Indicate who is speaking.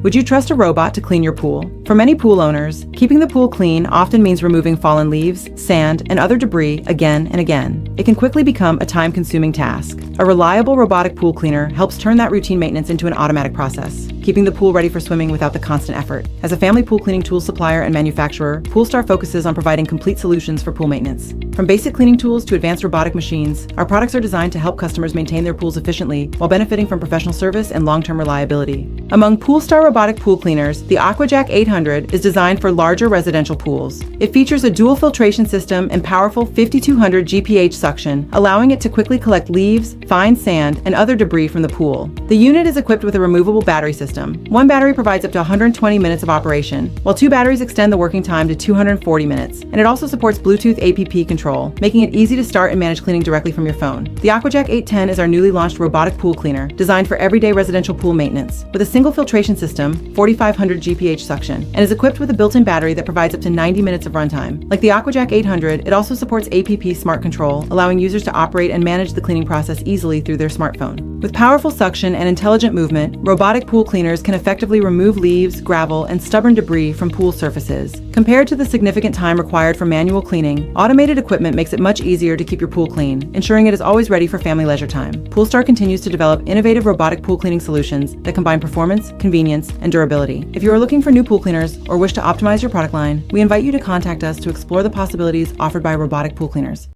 Speaker 1: Would you trust a robot to clean your pool? For many pool owners, keeping the pool clean often means removing fallen leaves, sand, and other debris again and again. It can quickly become a time-consuming task. A reliable robotic pool cleaner helps turn that routine maintenance into an automatic process, keeping the pool ready for swimming without the constant effort. As a family pool cleaning tool supplier and manufacturer, Poolstar focuses on providing complete solutions for pool maintenance. From basic cleaning tools to advanced robotic machines, our products are designed to help customers maintain their pools efficiently while benefiting from professional service and long-term reliability. Among Poolstar robotic pool cleaners, the AquaJack 800 is designed for larger residential pools. It features a dual filtration system and powerful 5200 GPH suction, allowing it to quickly collect leaves, fine sand, and other debris from the pool. The unit is equipped with a removable battery system. One battery provides up to 120 minutes of operation, while two batteries extend the working time to 240 minutes, and it also supports Bluetooth APP control, making it easy to start and manage cleaning directly from your phone. The AquaJack 810 is our newly launched robotic pool cleaner, designed for everyday residential pool maintenance. With a single filtration system, 4500 GPH suction, and is equipped with a built-in battery that provides up to 90 minutes of runtime. Like the AquaJack 800, it also supports APP Smart Control, allowing users to operate and manage the cleaning process easily through their smartphone. With powerful suction and intelligent movement, robotic pool cleaners can effectively remove leaves, gravel, and stubborn debris from pool surfaces. Compared to the significant time required for manual cleaning, automated equipment makes it much easier to keep your pool clean, ensuring it is always ready for family leisure time. Poolstar continues to develop innovative robotic pool cleaning solutions that combine performance, convenience, and durability. If you are looking for new pool cleaners or wish to optimize your product line, we invite you to contact us to explore the possibilities offered by robotic pool cleaners.